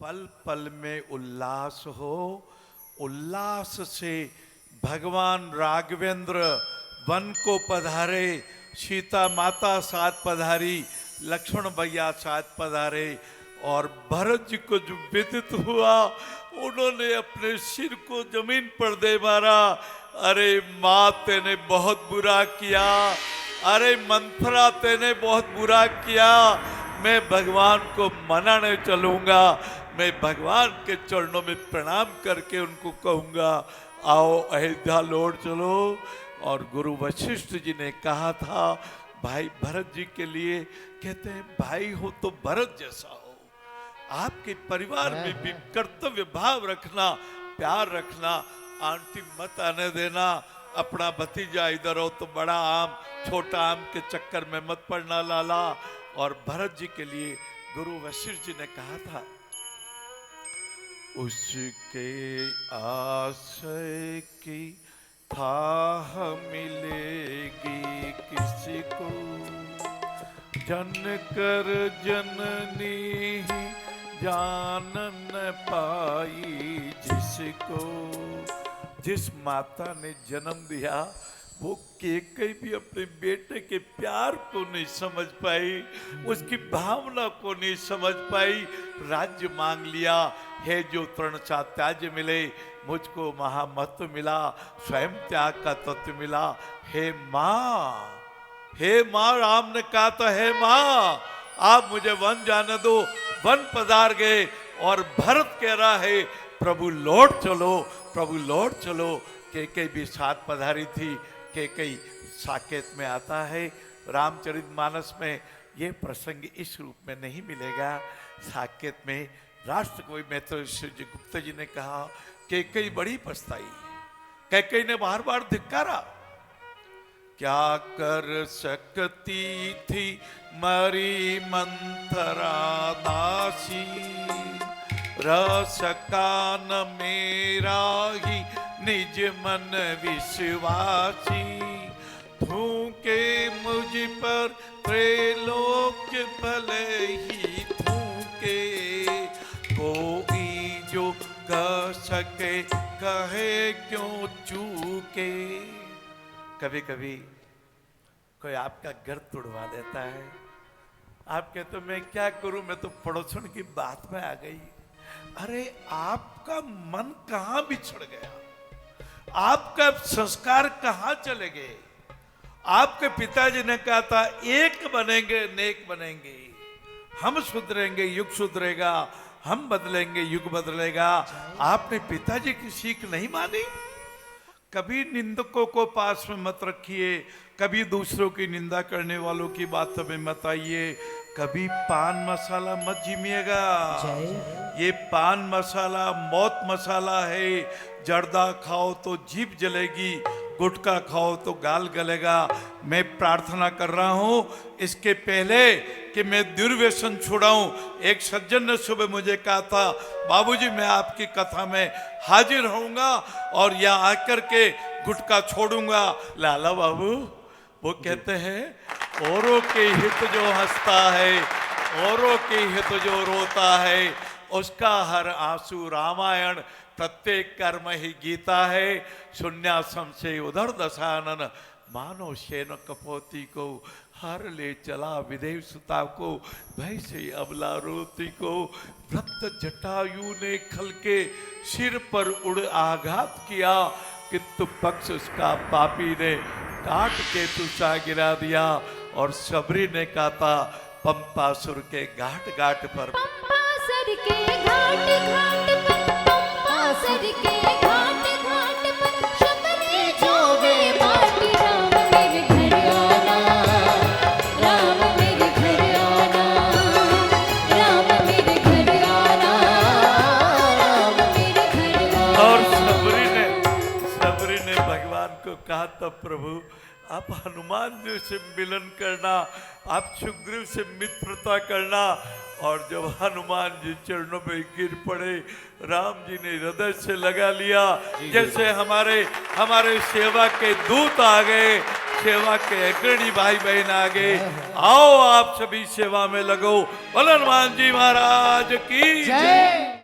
पल पल में उल्लास हो। उल्लास से भगवान राघवेंद्र वन को पधारे, सीता माता साथ पधारी, लक्ष्मण भैया साथ पधारे, और भरत जी को जो विदित हुआ उन्होंने अपने सिर को जमीन पर दे मारा। अरे माँ तेने बहुत बुरा किया, अरे मंथरा तेने बहुत बुरा किया, मैं भगवान को मनाने चलूंगा, मैं भगवान के चरणों में प्रणाम करके उनको कहूंगा आओ अयोध्या लौट चलो। और गुरु वशिष्ठ जी ने कहा था भाई भरत जी के लिए, कहते हैं भाई हो तो भरत जैसा हो, आपके परिवार में भी कर्तव्य भाव रखना, प्यार रखना, आंटी मत आने देना, अपना भतीजा इधर हो तो बड़ा आम छोटा आम के चक्कर में मत पड़ना लाला। और भरत जी के लिए गुरु वशिष्ठ जी ने कहा था उसके आशय की थाह मिलेगी किसी को, जन कर जननी जान न पाई जिसको। जिस माता ने जन्म दिया वो केकई भी अपने बेटे के प्यार को नहीं समझ पाई, उसकी भावना को नहीं समझ पाई। राज्य मांग लिया, है जो तृण सा त्याज्य मिले, मुझको महामत्व मिला, स्वयं त्याग का तत्व मिला। हे माँ, हे माँ, राम ने कहा तो हे माँ आप मुझे वन जाने दो। वन पधार गए और भरत कह रहा है प्रभु लौट चलो, प्रभु लौट चलो। केकई भी साथ पधारी थी। केकई साकेत में आता है, रामचरितमानस में ये प्रसंग इस रूप में नहीं मिलेगा। साकेत में राष्ट्र कवि मैत्रेय गुप्ता जी ने कहा केकई बड़ी पछताई, केकई ने बार बार धिक्कारा, क्या कर सकती थी मरी मंथरा दासी, रस कान मेरा ही निज मन विश्वासी, थूके मुझ पर त्रैलोक भले ही थूके, कोई जो कह सके कहे क्यों चूके। कभी कभी कोई आपका घर तोड़वा देता है, आप कहते मैं क्या करूं, मैं तो पड़ोसन की बात में आ गई। अरे आपका मन कहां बिछड़ गया, आपका संस्कार कहां चले गए। आपके पिताजी ने कहा था एक बनेंगे नेक बनेंगे, हम सुधरेंगे युग सुधरेगा, हम बदलेंगे युग बदलेगा। आपने पिताजी की सीख नहीं मानी। कभी निंदकों को पास में मत रखिए, कभी दूसरों की निंदा करने वालों की बातों में मत आइए, कभी पान मसाला मत जिमिएगा। ये पान मसाला मौत मसाला है। जर्दा खाओ तो जीभ जलेगी, गुटखा खाओ तो गाल गलेगा। मैं प्रार्थना कर रहा हूं इसके पहले कि मैं दुर्व्यसन छुड़ाऊं। एक सज्जन ने सुबह मुझे कहा था बाबूजी मैं आपकी कथा में हाजिर होऊंगा और यहाँ आकर के गुटखा छोड़ूंगा। लाला बाबू वो कहते हैं औरों के हित जो हंसता है, औरों के हित जो रोता है, उसका हर आंसू रामायण, प्रत्येक कर्म ही गीता है। शून्यासम से उधर दशानन मानो शेन कपोती को, हर ले चला विदेव सुता को, भय से अबला रोती को। वृत्त जटायु ने खल के सिर पर उड़ आघात किया, किंतु पक्ष उसका पापी ने काट के तुषा गिरा दिया। और सबरी ने कहा था पंपासुर के घाट घाट पर, पंपासुर के घाट घाट पर, पंपासुर के घाट घाट पर, शबरी जोगे माटी। राम मेरे घर आना, राम मेरे घर आना, राम मेरे घर आना, राम मेरे घर आना। और सबरी ने भगवान को कहा था प्रभु आप हनुमान जी से मिलन करना, आप सुग्रीव से मित्रता करना। और जब हनुमान जी चरणों में गिर पड़े, राम जी ने हृदय से लगा लिया। जैसे हमारे सेवा के दूत आ गए, सेवा के अग्रणी भाई बहन आ गए। आओ आप सभी सेवा में लगो। बोलो हनुमान जी महाराज की जय।